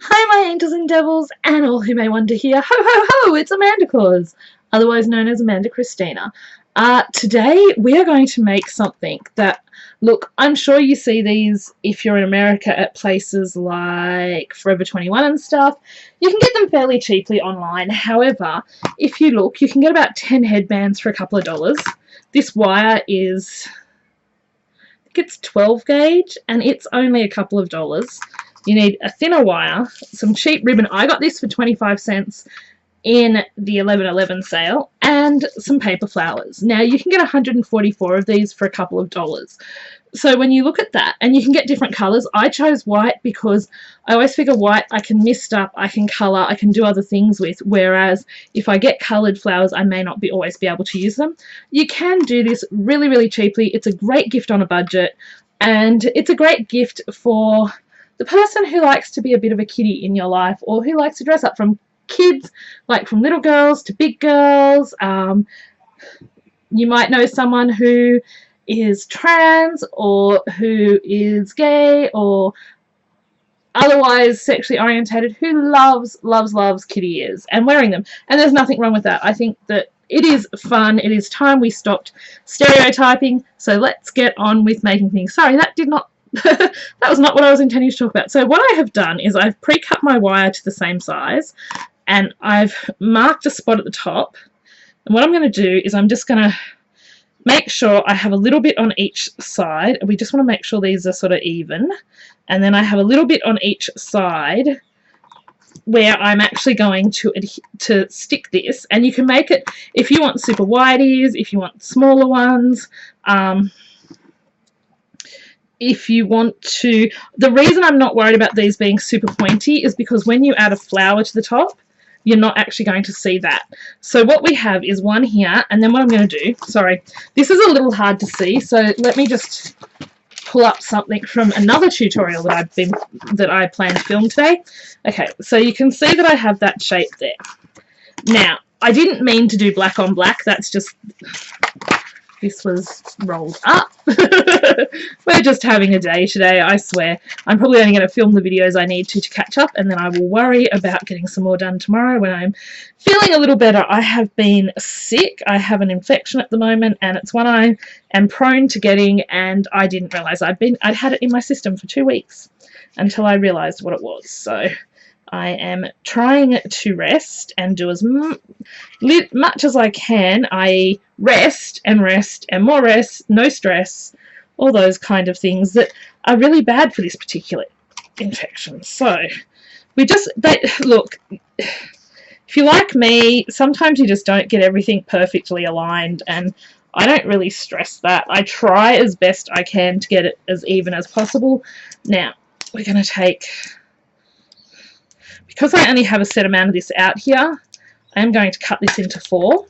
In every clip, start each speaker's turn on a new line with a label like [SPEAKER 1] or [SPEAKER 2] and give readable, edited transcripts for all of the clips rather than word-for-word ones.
[SPEAKER 1] Hi, my angels and devils, and all who may want to hear. Ho, ho, ho! It's Amanda Claus, otherwise known as Amanda Christina. Today, we are going to make something that, look, I'm sure you see these if you're in America at places like Forever 21 and stuff. You can get them fairly cheaply online. However, if you look, you can get about 10 headbands for a couple of dollars. This wire is, I think it's 12 gauge, and it's only a couple of dollars. You need a thinner wire, some cheap ribbon. I got this for 25 cents in the 11/11 sale, and some paper flowers. Now, you can get 144 of these for a couple of dollars. So when you look at that, and you can get different colours, I chose white because I always figure white I can mist up, I can colour, I can do other things with, whereas if I get coloured flowers, I may not always be able to use them. You can do this really, really cheaply. It's a great gift on a budget, and it's a great gift for the person who likes to be a bit of a kiddie in your life, or who likes to dress up, from kids, like from little girls to big girls. You might know someone who is trans, or who is gay, or otherwise sexually orientated, who loves kitty ears and wearing them. And there's nothing wrong with that. I think that it is fun. It is time we stopped stereotyping. So let's get on with making things. Sorry, that did not that was not what I was intending to talk about. So what I have done is I've pre-cut my wire to the same size, and I've marked a spot at the top. And what I'm going to do is I'm just going to make sure I have a little bit on each side. We just want to make sure these are sort of even. And then I have a little bit on each side where I'm actually going to stick this. And you can make it, if you want super wide ears, if you want smaller ones, if you want to. The reason I'm not worried about these being super pointy is because when you add a flower to the top, you're not actually going to see that. So what we have is one here, and then what I'm going to do, sorry, this is a little hard to see, so let me just pull up something from another tutorial that I plan to film today. Okay, so you can see that I have that shape there. Now, I didn't mean to do black on black, that's just, this was rolled up. We're just having a day today, I swear. I'm probably only going to film the videos I need to catch up, and then I will worry about getting some more done tomorrow when I'm feeling a little better. I have been sick. I have an infection at the moment, and it's one I am prone to getting, and I didn't realise I'd had it in my system for 2 weeks until I realised what it was. So I am trying to rest and do as much as I can. I rest and more rest, no stress, all those kind of things that are really bad for this particular infection. So look, if you're like me, sometimes you just don't get everything perfectly aligned, and I don't really stress that. I try as best I can to get it as even as possible. Now, we're going to take, because I only have a set amount of this out here, I am going to cut this into 4.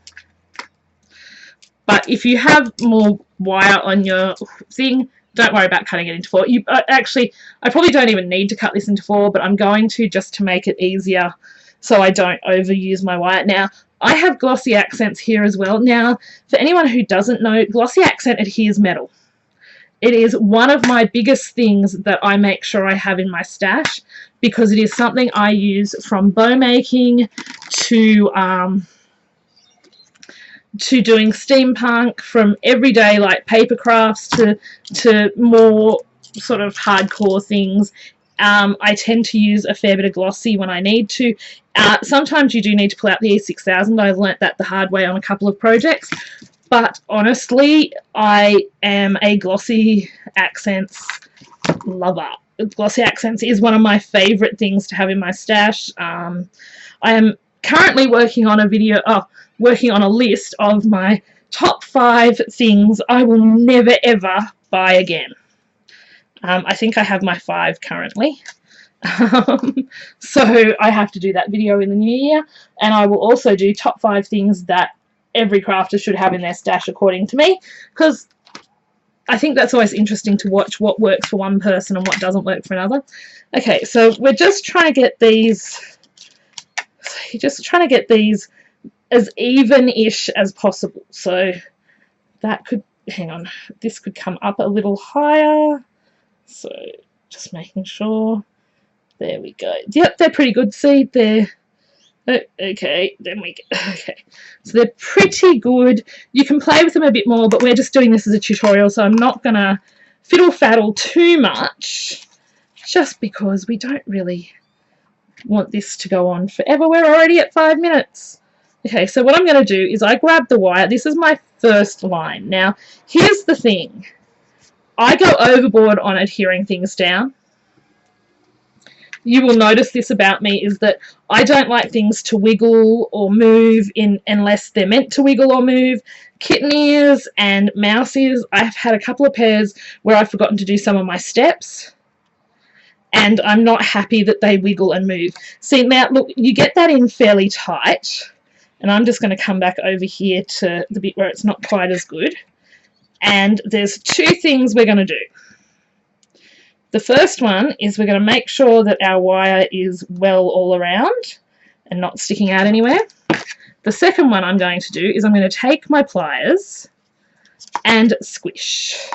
[SPEAKER 1] But if you have more wire on your thing, don't worry about cutting it into 4. Actually, I probably don't even need to cut this into 4, but I'm going to, just to make it easier so I don't overuse my wire. Now, I have glossy accents here as well. Now, for anyone who doesn't know, glossy accent adheres metal. It is one of my biggest things that I make sure I have in my stash, because it is something I use from bow making to doing steampunk, from everyday like paper crafts to more sort of hardcore things. I tend to use a fair bit of glossy when I need to. Sometimes you do need to pull out the E6000. I've learnt that the hard way on a couple of projects. But honestly, I am a glossy accents lover. Glossy accents is one of my favourite things to have in my stash. I am currently working on a list of my top 5 things I will never ever buy again. I think I have my 5 currently. So I have to do that video in the new year, and I will also do top 5 things that every crafter should have in their stash according to me, because I think that's always interesting to watch what works for one person and what doesn't work for another. Okay, so we're just trying to get these as even-ish as possible. So that could, hang on, this could come up a little higher. So just making sure There we go. Yep, they're pretty good. See, they're... Okay, then we get... Okay, so they're pretty good. You can play with them a bit more, but we're just doing this as a tutorial, so I'm not going to fiddle-faddle too much, just because we don't really want this to go on forever. We're already at 5 minutes. Okay, so what I'm going to do is I grab the wire. This is my first line. Now, here's the thing. I go overboard on adhering things down. You will notice this about me, is that I don't like things to wiggle or move unless they're meant to wiggle or move. Kitten ears and mouse ears, I've had a couple of pairs where I've forgotten to do some of my steps, and I'm not happy that they wiggle and move. See, now, look, you get that in fairly tight, and I'm just going to come back over here to the bit where it's not quite as good. And there's two things we're going to do. The first one is we're going to make sure that our wire is well all around and not sticking out anywhere. The second one I'm going to do is I'm going to take my pliers and squish.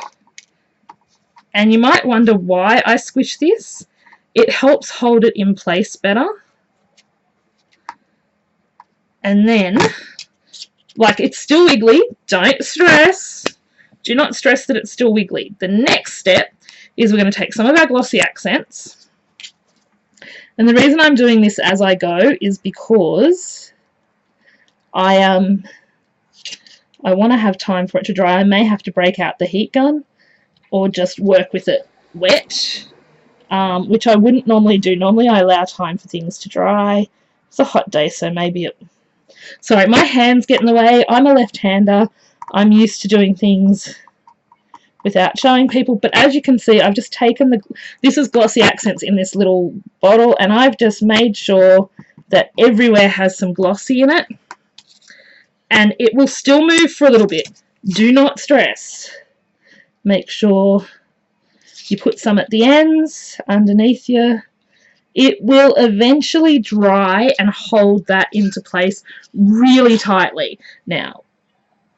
[SPEAKER 1] And you might wonder why I squish this. It helps hold it in place better. And then, like, it's still wiggly. Don't stress. Do not stress that it's still wiggly. The next step is we're going to take some of our glossy accents. And the reason I'm doing this as I go is because I want to have time for it to dry. I may have to break out the heat gun or just work with it wet, which I wouldn't normally do. Normally I allow time for things to dry. It's a hot day, so maybe it... Sorry, my hands get in the way. I'm a left-hander. I'm used to doing things without showing people, but as you can see, I've just taken this is glossy accents in this little bottle, and I've just made sure that everywhere has some glossy in it, and it will still move for a little bit. Do not stress. Make sure you put some at the ends underneath you. It will eventually dry and hold that into place really tightly. Now,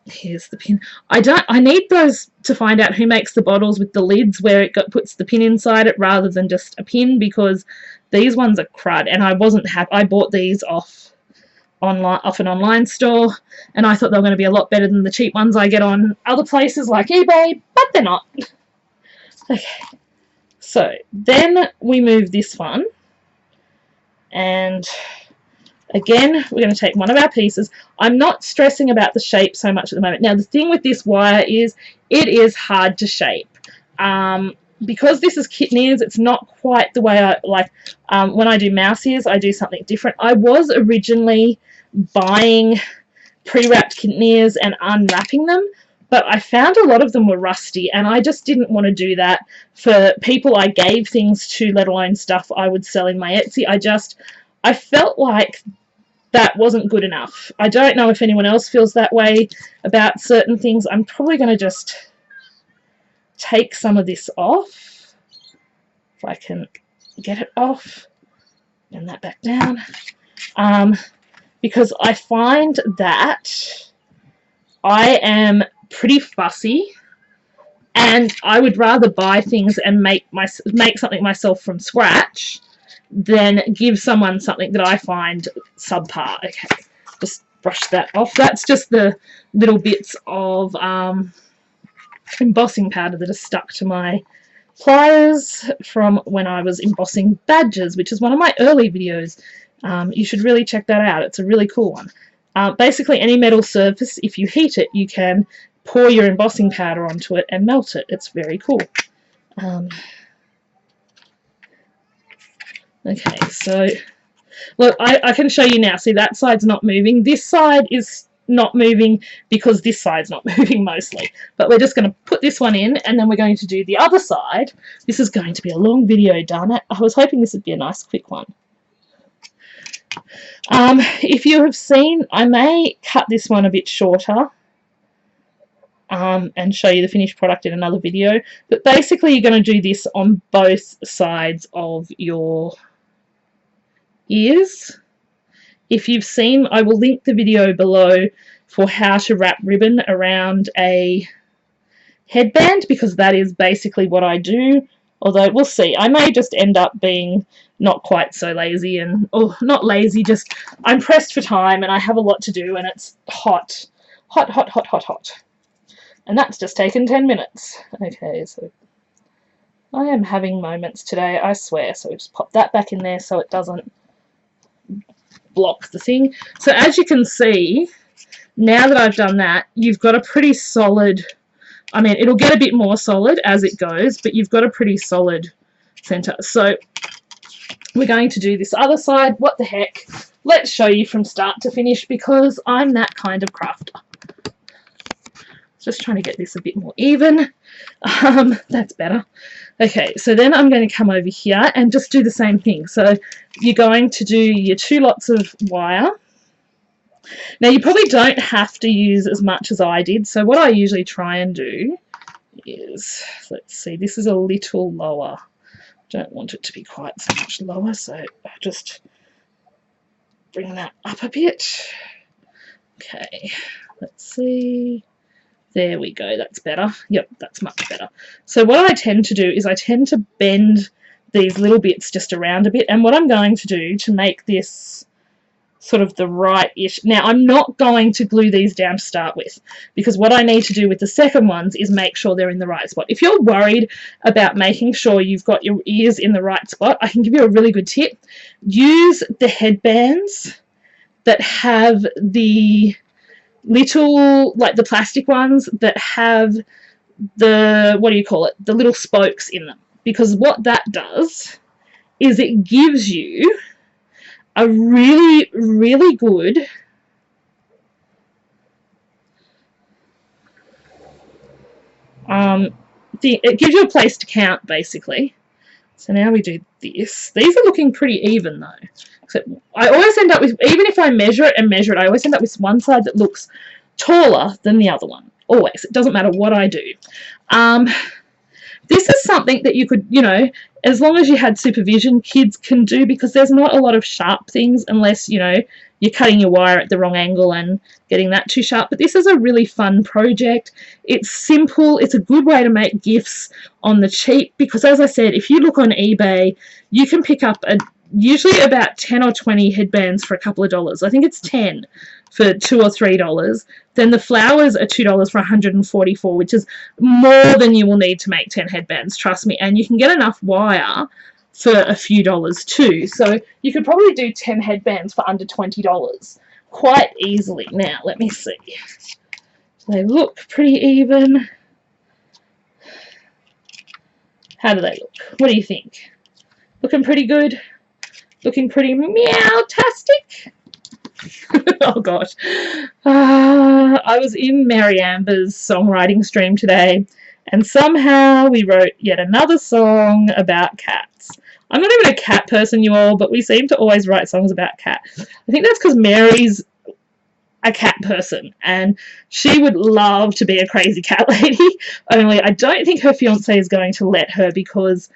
[SPEAKER 1] here's the pin. I need those to find out who makes the bottles with the lids where it puts the pin inside it rather than just a pin, because these ones are crud, and I wasn't happy. I bought these off an online store, and I thought they were going to be a lot better than the cheap ones I get on other places like eBay, but they're not. Okay, so then we move this one, and again, we're going to take one of our pieces. I'm not stressing about the shape so much at the moment. Now, the thing with this wire is it is hard to shape. Because this is kitten ears, it's not quite the way I like. When I do mouse ears, I do something different. I was originally buying pre-wrapped kitten ears and unwrapping them, but I found a lot of them were rusty, and I just didn't want to do that for people I gave things to, let alone stuff I would sell in my Etsy. I felt like that wasn't good enough. I don't know if anyone else feels that way about certain things. I'm probably going to just take some of this off, if I can get it off, and that back down, because I find that I am pretty fussy, and I would rather buy things and make something myself from scratch than give someone something that I find subpar. Okay, just brush that off. That's just the little bits of embossing powder that are stuck to my pliers from when I was embossing badges, which is one of my early videos. You should really check that out. It's a really cool one. Basically, any metal surface, if you heat it, you can pour your embossing powder onto it and melt it. It's very cool. Okay, so look, I can show you now. See, that side's not moving. This side is not moving because this side's not moving mostly. But we're just going to put this one in, and then we're going to do the other side. This is going to be a long video, darn it. I was hoping this would be a nice quick one. If you have seen, I may cut this one a bit shorter and show you the finished product in another video. But basically, you're going to do this on both sides of your ears. If you've seen, I will link the video below for how to wrap ribbon around a headband, because that is basically what I do. Although we'll see. I may just end up being not quite so lazy and, oh, not lazy, just I'm pressed for time and I have a lot to do and it's hot. Hot, hot, hot, hot, hot. And that's just taken 10 minutes. Okay, so I am having moments today, I swear. So we'll just pop that back in there so it doesn't block the thing. So as you can see, now that I've done that, you've got a pretty solid, I mean, it'll get a bit more solid as it goes, but you've got a pretty solid center. So we're going to do this other side. What the heck? Let's show you from start to finish because I'm that kind of crafter. Just trying to get this a bit more even. That's better. Okay, so then I'm going to come over here and just do the same thing. So you're going to do your 2 lots of wire. Now you probably don't have to use as much as I did. So what I usually try and do is, let's see, this is a little lower. Don't want it to be quite so much lower, so I'll just bring that up a bit. Okay, let's see. There we go, that's better. Yep, that's much better. So what I tend to do is I tend to bend these little bits just around a bit. And what I'm going to do to make this sort of the right-ish... Now, I'm not going to glue these down to start with because what I need to do with the second ones is make sure they're in the right spot. If you're worried about making sure you've got your ears in the right spot, I can give you a really good tip. Use the headbands that have the little, like the plastic ones that have the, what do you call it, the little spokes in them, because what that does is it gives you a really, really good it gives you a place to count basically. So now we do this. These are looking pretty even though. Except I always end up with, even if I measure it and measure it, I always end up with one side that looks taller than the other one. Always. It doesn't matter what I do. This is something that you could, you know, as long as you had supervision, kids can do, because there's not a lot of sharp things unless, you know, you're cutting your wire at the wrong angle and getting that too sharp. But this is a really fun project. It's simple. It's a good way to make gifts on the cheap because, as I said, if you look on eBay, you can pick up usually about 10 or 20 headbands for a couple of dollars. I think it's 10 for $2 or $3. Then the flowers are $2 for 144, which is more than you will need to make 10 headbands, trust me. And you can get enough wire for a few dollars too. So you could probably do 10 headbands for under $20 quite easily. Now, let me see. They look pretty even. How do they look? What do you think? Looking pretty good? Looking pretty meow-tastic? Oh gosh. I was in Mary Amber's songwriting stream today and somehow we wrote yet another song about cats. I'm not even a cat person, you all, but we seem to always write songs about cats. I think that's because Mary's a cat person and she would love to be a crazy cat lady, only I don't think her fiance is going to let her because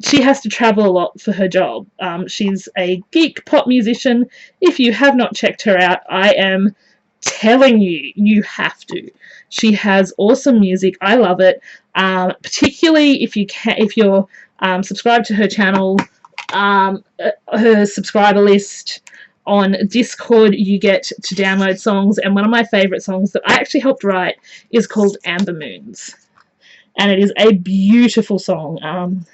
[SPEAKER 1] she has to travel a lot for her job. She's a geek pop musician. If you have not checked her out, I am telling you, you have to. She has awesome music. I love it. Particularly if you're subscribed to her channel, her subscriber list on Discord, you get to download songs. And one of my favourite songs that I actually helped write is called Amber Moons. And it is a beautiful song.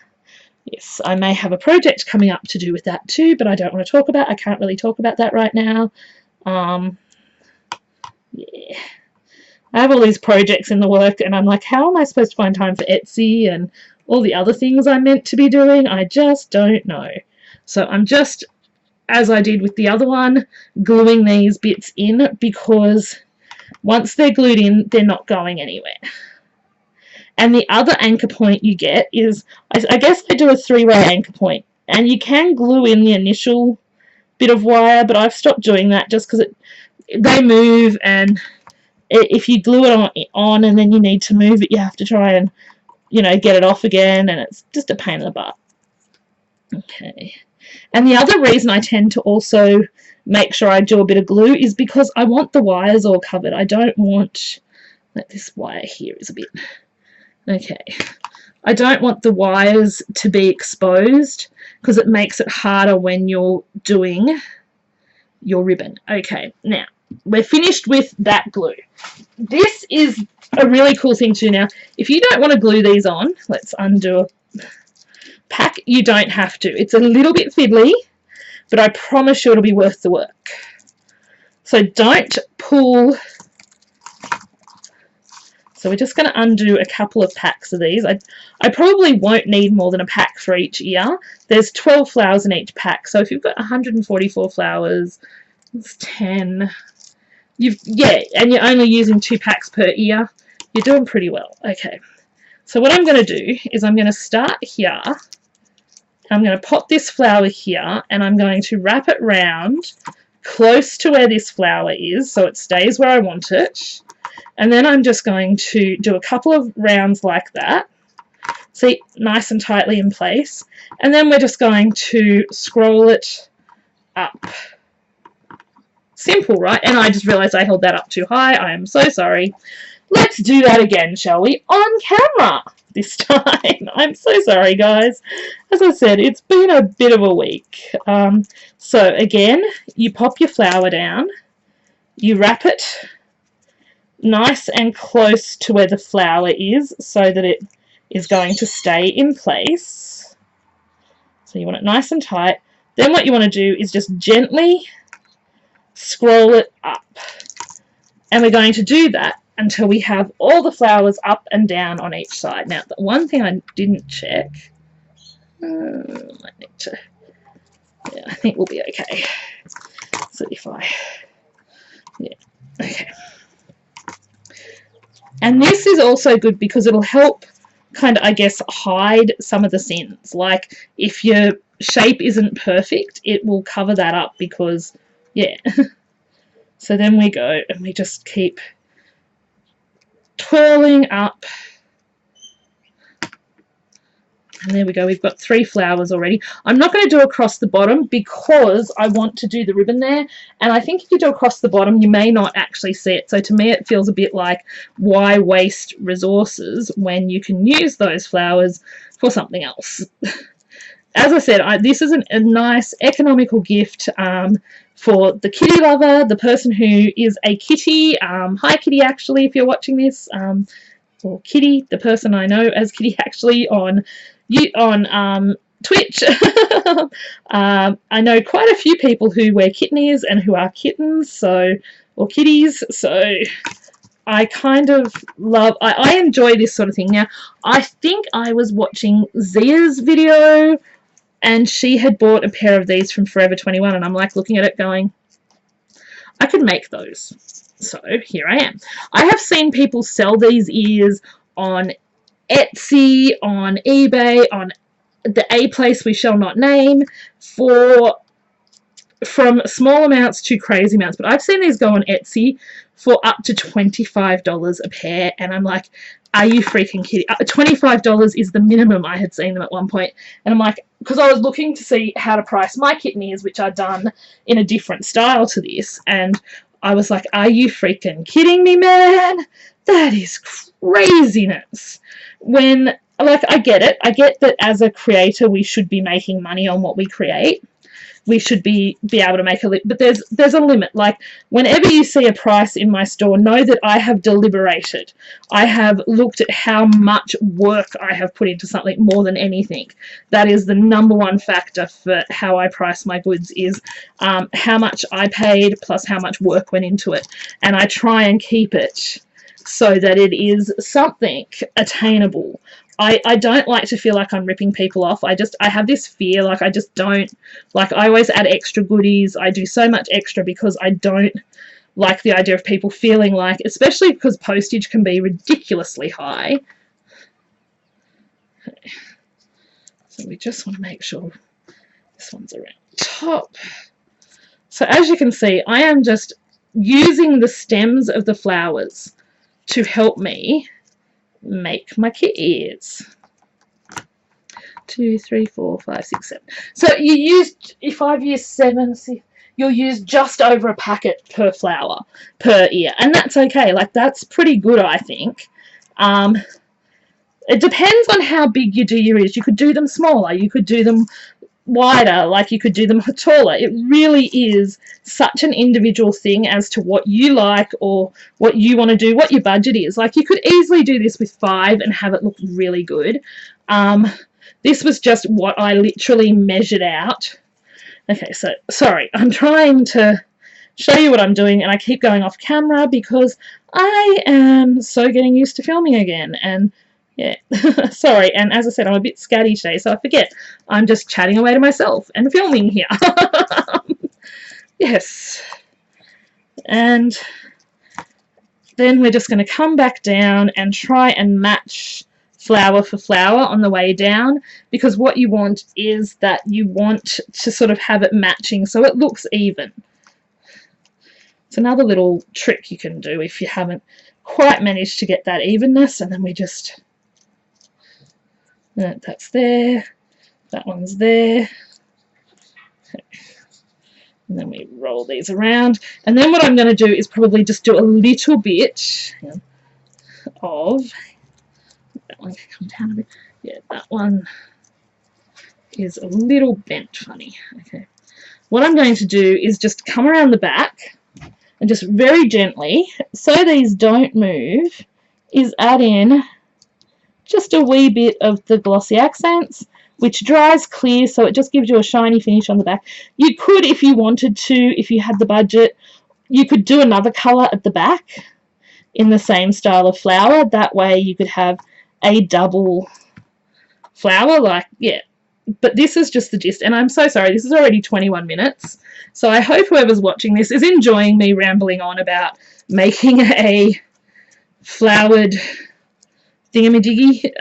[SPEAKER 1] Yes, I may have a project coming up to do with that too, but I don't want to talk about. I can't really talk about that right now. Yeah, I have all these projects in the work, and I'm like, how am I supposed to find time for Etsy and all the other things I'm meant to be doing? I just don't know. So I'm just, as I did with the other one, gluing these bits in because once they're glued in, they're not going anywhere. And the other anchor point you get is, I guess they do a 3-way anchor point, and you can glue in the initial bit of wire, but I've stopped doing that just because they move, and if you glue it on and then you need to move it, you have to try and, you know, get it off again, and it's just a pain in the butt. Okay. And the other reason I tend to also make sure I do a bit of glue is because I want the wires all covered. I don't want, like this wire here is a bit... Okay, I don't want the wires to be exposed because it makes it harder when you're doing your ribbon. Okay, now we're finished with that glue. This is a really cool thing to do now. If you don't want to glue these on, let's undo a pack. You don't have to. It's a little bit fiddly, but I promise you it'll be worth the work. So don't pull. So we're just going to undo a couple of packs of these. I probably won't need more than a pack for each ear. There's 12 flowers in each pack. So if you've got 144 flowers, it's 10. And you're only using 2 packs per ear, you're doing pretty well. Okay. So what I'm going to do is I'm going to start here. I'm going to pop this flower here, and I'm going to wrap it round close to where this flower is so it stays where I want it. And then I'm just going to do a couple of rounds like that. See, nice and tightly in place. And then we're just going to scroll it up. Simple, right? And I just realized I held that up too high. I am so sorry. Let's do that again, shall we? On camera this time. I'm so sorry, guys. As I said, it's been a bit of a week. So again, you pop your flower down. You wrap it nice and close to where the flower is so that it is going to stay in place. So you want it nice and tight. Then what you want to do is just gently scroll it up. And we're going to do that until we have all the flowers up and down on each side. Now, the one thing I didn't check, might need to, yeah, I think we'll be okay. So if I, yeah, okay. And this is also good because it'll help kind of, I guess, hide some of the sins. Like, if your shape isn't perfect, it will cover that up because, yeah. So then we go and we just keep twirling up. And there we go, we've got 3 flowers already. I'm not going to do across the bottom because I want to do the ribbon there. And I think if you do across the bottom, you may not actually see it. So to me, it feels a bit like, why waste resources when you can use those flowers for something else? As I said, this is a nice economical gift for the kitty lover, the person who is a kitty. Hi, Kitty, actually, if you're watching this. Or Kitty, the person I know as Kitty, actually, on Twitch. I know quite a few people who wear kitten ears and who are kittens, or kitties, so I kind of love, I enjoy this sort of thing. Now, I think I was watching Zia's video and she had bought a pair of these from Forever 21, and I'm like looking at it going, I could make those. So here I am. I have seen people sell these ears on Etsy, on eBay, on the A place we shall not name, from small amounts to crazy amounts. But I've seen these go on Etsy for up to $25 a pair, and I'm like, are you freaking kidding? $25 is the minimum I had seen them at one point. And I'm like, because I was looking to see how to price my kitten ears, which are done in a different style to this, and I was like, are you freaking kidding me, man? That is craziness. When, like, I get it. I get that as a creator we should be making money on what we create. We should be able to make a but there's a limit. Like, whenever you see a price in my store, know that I have deliberated. I have looked at how much work I have put into something more than anything. That is the #1 factor for how I price my goods, is how much I paid plus how much work went into it. And I try and keep it so that it is something attainable. I don't like to feel like I'm ripping people off. I have this fear, like, I just don't, like, I always add extra goodies. I do so much extra because I don't like the idea of people feeling like, especially because postage can be ridiculously high. Okay. So we just want to make sure this one's around top. So as you can see, I am just using the stems of the flowers to help me make my kit ears. 2, 3, 4, 5, 6, 7. So you used, if I've used 7, you'll use just over a packet per flower per ear, and that's okay. Like, that's pretty good, I think. It depends on how big your deer is. You could do them smaller, you could do them wider, like you could do them taller. It really is such an individual thing as to what you like or what you want to do, what your budget is. Like you could easily do this with 5 and have it look really good. This was just what I literally measured out. Okay, so sorry, I'm trying to show you what I'm doing and I keep going off camera because I am so getting used to filming again, and yeah, sorry, and as I said, I'm a bit scatty today, so I forget I'm just chatting away to myself and filming here. Yes. And then we're just going to come back down and try and match flower for flower on the way down, because what you want is that you want to sort of have it matching so it looks even. It's another little trick you can do if you haven't quite managed to get that evenness, and then we just... that's there, that one's there, and then we roll these around, and then what I'm going to do is probably just do a little bit of, that one can come down a bit, yeah, that one is a little bent funny. Okay, what I'm going to do is just come around the back and just very gently, so these don't move, is add in just a wee bit of the glossy accents, which dries clear, so it just gives you a shiny finish on the back. You could, if you wanted to, if you had the budget, you could do another colour at the back in the same style of flower. That way you could have a double flower, like, yeah. But this is just the gist, and I'm so sorry, this is already 21 minutes, so I hope whoever's watching this is enjoying me rambling on about making a flowered thingamajiggy.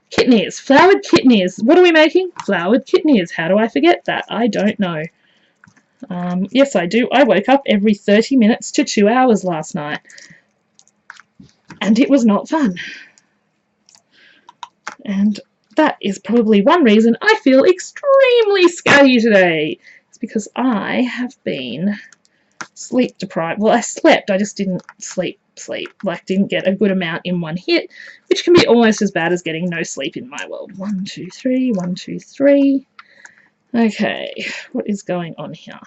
[SPEAKER 1] Kitten ears. Flowered kitten ears. What are we making? Flowered kitten ears. How do I forget that? I don't know. Yes, I do. I woke up every 30 minutes to 2 hours last night, and it was not fun. And that is probably one reason I feel extremely scatty today. It's because I have been sleep deprived. Well, I slept, I just didn't sleep, like didn't get a good amount in one hit, which can be almost as bad as getting no sleep in my world. 1, 2, 3, 1, 2, 3. Okay, what is going on here?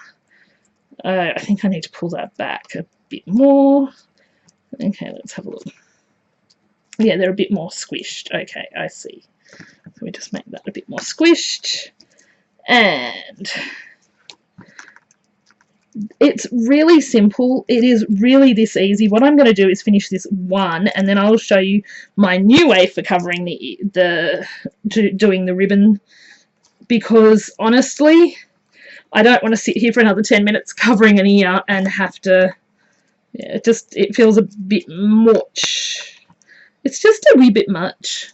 [SPEAKER 1] I think I need to pull that back a bit more. Okay, let's have a look. Yeah, they're a bit more squished. Okay, I see. So we just make that a bit more squished. And it's really simple. It is really this easy. What I'm going to do is finish this one, and then I'll show you my new way for covering doing the ribbon, because honestly, I don't want to sit here for another 10 minutes covering an ear and have to, yeah, it feels a bit much. It's just a wee bit much.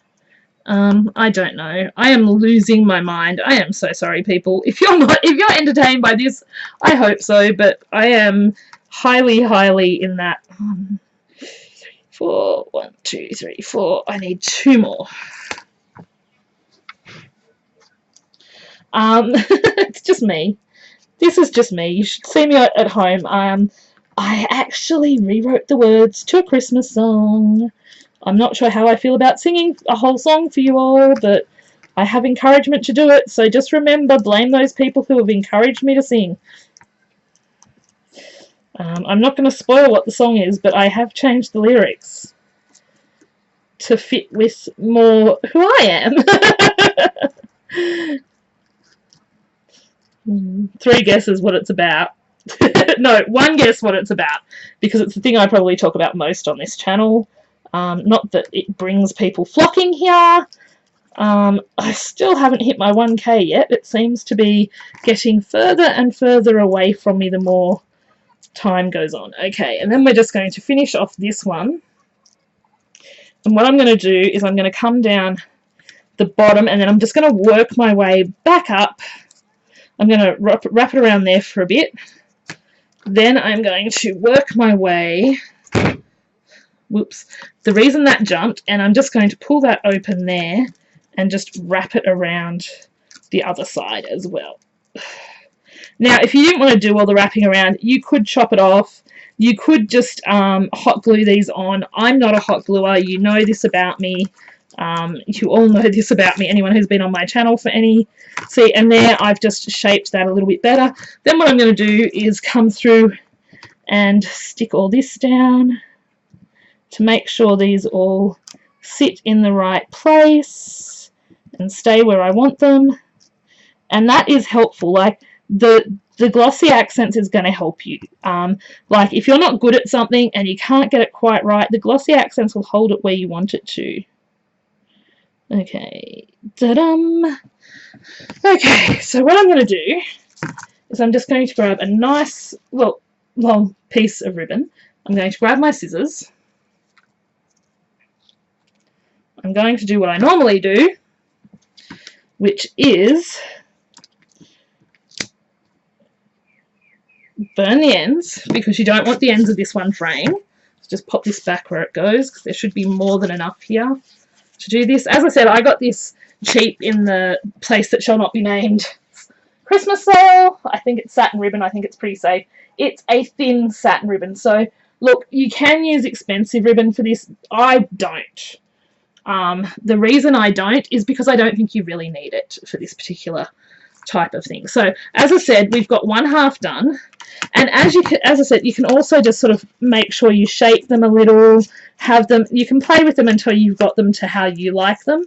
[SPEAKER 1] I don't know. I am losing my mind. I am so sorry, people. If you're entertained by this, I hope so, but I am highly in that. 1, 2, 3, 4. 1, 2, 3, 4. I need 2 more. It's just me. This is just me. You should see me at home. I actually rewrote the words to a Christmas song. I'm not sure how I feel about singing a whole song for you all, but I have encouragement to do it, so just remember, blame those people who have encouraged me to sing. I'm not going to spoil what the song is, but I have changed the lyrics to fit with more who I am. 3 guesses what it's about. No, 1 guess what it's about, because it's the thing I probably talk about most on this channel. Not that it brings people flocking here. I still haven't hit my 1K yet. It seems to be getting further and further away from me the more time goes on. Okay, and then we're just going to finish off this one. And what I'm going to do is I'm going to come down the bottom, and then I'm just going to work my way back up. I'm going to wrap it around there for a bit. Then I'm going to work my way... Whoops. The reason that jumped, and I'm just going to pull that open there and just wrap it around the other side as well. Now, if you didn't want to do all the wrapping around, you could chop it off. You could just hot glue these on. I'm not a hot gluer. You know this about me. You all know this about me, anyone who's been on my channel for any... See, and there I've just shaped that a little bit better. Then what I'm going to do is come through and stick all this down to make sure these all sit in the right place and stay where I want them. And that is helpful. Like the glossy accents is going to help you. Like if you're not good at something and you can't get it quite right, the glossy accents will hold it where you want it to. Okay, da-dum. Okay, so what I'm going to do is I'm just going to grab a nice, well, long piece of ribbon. I'm going to grab my scissors. I'm going to do what I normally do, which is burn the ends, because you don't want the ends of this one fraying. Just pop this back where it goes, because there should be more than enough here to do this. As I said, I got this cheap in the place that shall not be named Christmas sale. I think it's satin ribbon. I think it's pretty safe. It's a thin satin ribbon. So look, you can use expensive ribbon for this. I don't. The reason I don't is because I don't think you really need it for this particular type of thing. So as I said, we've got one half done, and as I said, you can also just sort of make sure you shape them a little, have them, you can play with them until you've got them to how you like them.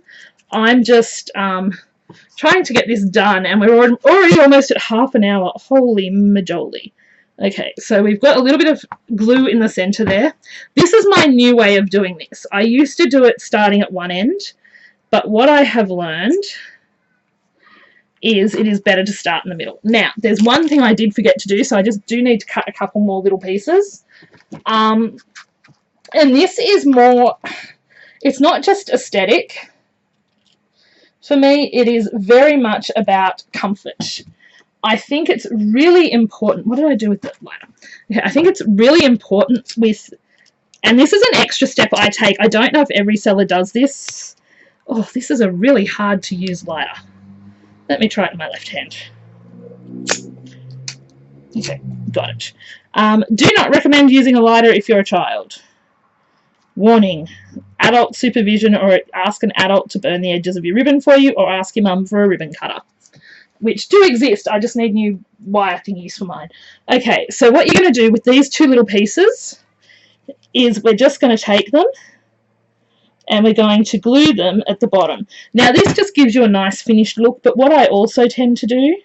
[SPEAKER 1] I'm just trying to get this done, and we're already almost at half an hour. Holy majoli. Okay, so we've got a little bit of glue in the center there. This is my new way of doing this. I used to do it starting at one end, but what I have learned is it is better to start in the middle. Now, there's one thing I did forget to do, so I just do need to cut a couple more little pieces. And this is more, it's not just aesthetic. For me, it is very much about comfort. I think it's really important. What did I do with the lighter? Okay, I think it's really important with, and this is an extra step I take. I don't know if every seller does this. Oh, this is a really hard to use lighter. Let me try it in my left hand. Okay, got it. Do not recommend using a lighter if you're a child. Warning, adult supervision, or ask an adult to burn the edges of your ribbon for you, or ask your mum for a ribbon cutter, which do exist. I just need new wire thingies for mine. Okay, so what you're going to do with these two little pieces is we're just going to take them and we're going to glue them at the bottom. Now this just gives you a nice finished look, but what I also tend to do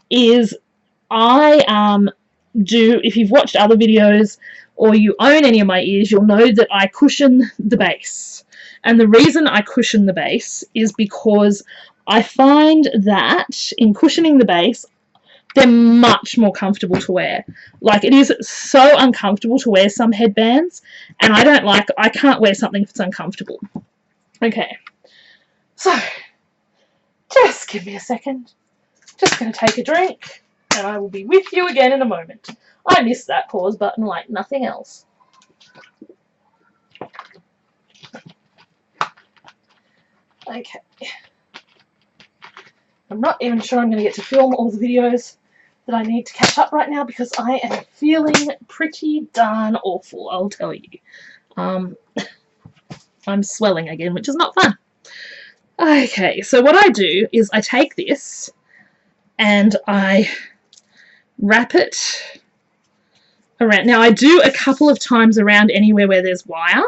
[SPEAKER 1] is if you've watched other videos or you own any of my ears, you'll know that I cushion the base. And the reason I cushion the base is because I find that in cushioning the base, they're much more comfortable to wear. Like, it is so uncomfortable to wear some headbands, and I can't wear something if it's uncomfortable. Okay, so just give me a second. Just going to take a drink, and I will be with you again in a moment. I missed that pause button like nothing else. Okay. I'm not even sure I'm going to get to film all the videos that I need to catch up right now, because I am feeling pretty darn awful, I'll tell you. I'm swelling again, which is not fun. Okay, so what I do is I take this and I wrap it around. Now I do a couple of times around anywhere where there's wire,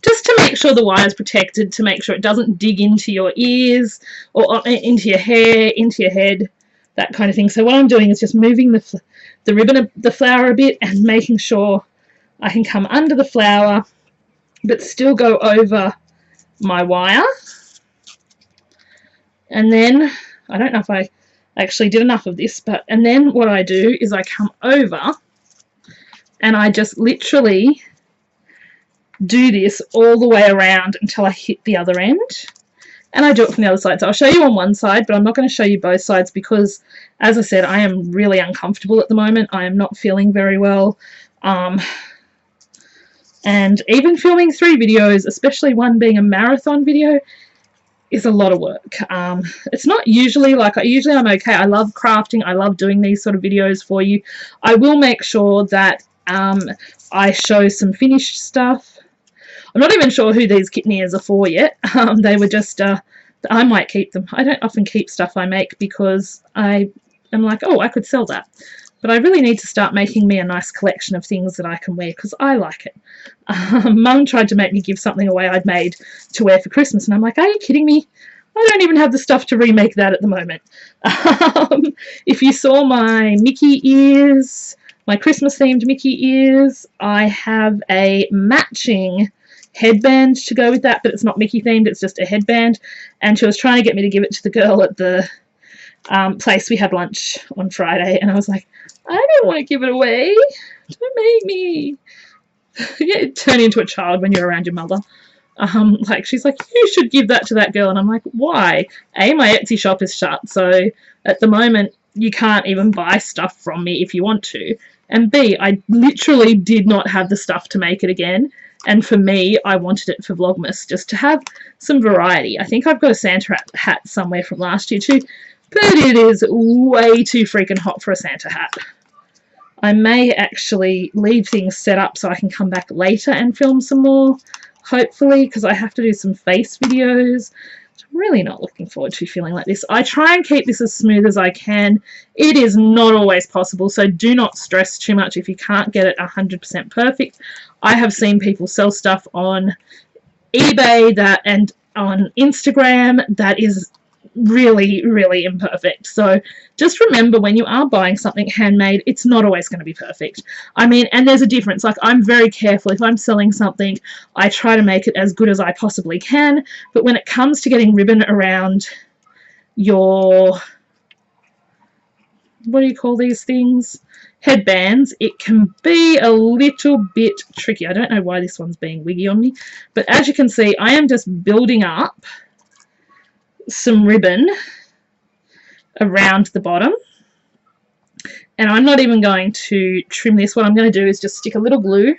[SPEAKER 1] just to make sure the wire is protected, to make sure it doesn't dig into your ears or into your hair, into your head, that kind of thing. So what I'm doing is just moving the ribbon, the flower a bit, and making sure I can come under the flower but still go over my wire. And then, I don't know if I actually did enough of this, and then what I do is I come over and I just literally do this all the way around until I hit the other end. And I do it from the other side. So I'll show you on one side, but I'm not going to show you both sides because, as I said, I am really uncomfortable at the moment. I am not feeling very well. And even filming 3 videos, especially one being a marathon video, is a lot of work. It's not usually like, usually I'm okay. I love crafting. I love doing these sort of videos for you. I will make sure that I show some finished stuff. I'm not even sure who these kitten ears are for yet. They were just, I might keep them. I don't often keep stuff I make because I am like, oh, I could sell that. But I really need to start making me a nice collection of things that I can wear because I like it. Mum tried to make me give something away I'd made to wear for Christmas, and I'm like, are you kidding me? I don't even have the stuff to remake that at the moment. If you saw my Mickey ears, my Christmas-themed Mickey ears, I have a matching headband to go with that, but it's not Mickey-themed, it's just a headband. And she was trying to get me to give it to the girl at the place we had lunch on Friday, and I was like, I don't want to give it away. Don't make me. You turn into a child when you're around your mother. Like, she's like, you should give that to that girl, and I'm like, why? A, my Etsy shop is shut, so at the moment you can't even buy stuff from me if you want to, and B, I literally did not have the stuff to make it again, and for me, I wanted it for Vlogmas, just to have some variety. I think I've got a Santa hat somewhere from last year too, but it is way too freaking hot for a Santa hat. I may actually leave things set up so I can come back later and film some more, hopefully, because I have to do some face videos. I'm really not looking forward to feeling like this. I try and keep this as smooth as I can. It is not always possible, so do not stress too much if you can't get it 100% perfect. I have seen people sell stuff on eBay and on Instagram that is really, really imperfect. So just remember, when you are buying something handmade, it's not always going to be perfect. I mean, and there's a difference. Like, I'm very careful. If I'm selling something, I try to make it as good as I possibly can. But when it comes to getting ribbon around your, what do you call these things? Headbands, it can be a little bit tricky. I don't know why this one's being wiggy on me. But as you can see, I am just building up some ribbon around the bottom, and I'm not even going to trim this. What I'm going to do is just stick a little glue.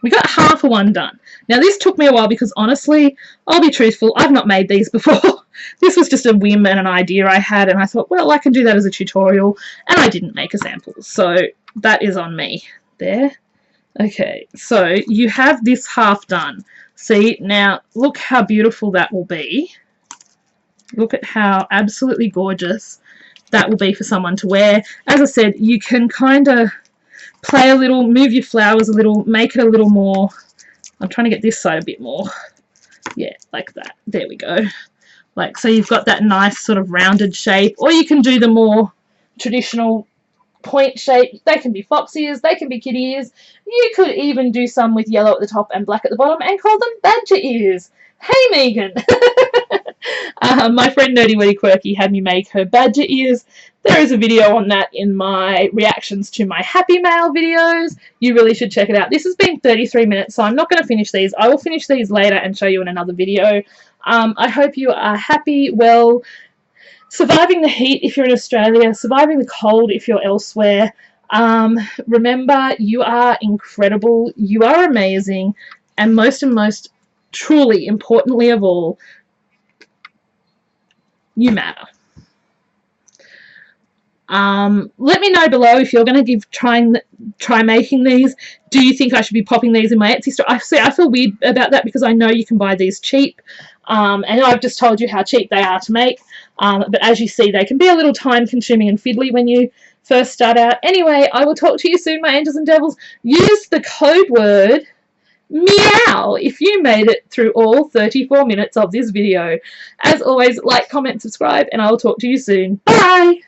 [SPEAKER 1] We got half of one done. Now this took me a while because honestly, I'll be truthful, I've not made these before. This was just a whim and an idea I had, and I thought, well, I can do that as a tutorial, and I didn't make a sample, so that is on me there. Okay, so you have this half done. See, now look how beautiful that will be. Look at how absolutely gorgeous that will be for someone to wear. As I said, you can kind of play a little, move your flowers a little, make it a little more. I'm trying to get this side a bit more. Yeah, like that. There we go. Like, so you've got that nice sort of rounded shape, or you can do the more traditional point shape. They can be fox ears, they can be kitty ears. You could even do some with yellow at the top and black at the bottom and call them badger ears. Hey Megan! My friend Nerdy Weddy Quirky had me make her badger ears. There is a video on that in my reactions to my Happy Mail videos. You really should check it out. This has been 33 minutes, so I'm not going to finish these. I will finish these later and show you in another video. I hope you are happy, well, surviving the heat if you're in Australia, surviving the cold if you're elsewhere. Remember, you are incredible, you are amazing, and most truly importantly of all, you matter. Let me know below if you're going to try making these. Do you think I should be popping these in my Etsy store? I feel weird about that because I know you can buy these cheap, and I've just told you how cheap they are to make, but as you see, they can be a little time consuming and fiddly when you first start out. Anyway, I will talk to you soon, my angels and devils. Use the code word meow if you made it through all 34 minutes of this video. As always, like, comment, subscribe, and I will talk to you soon. Bye!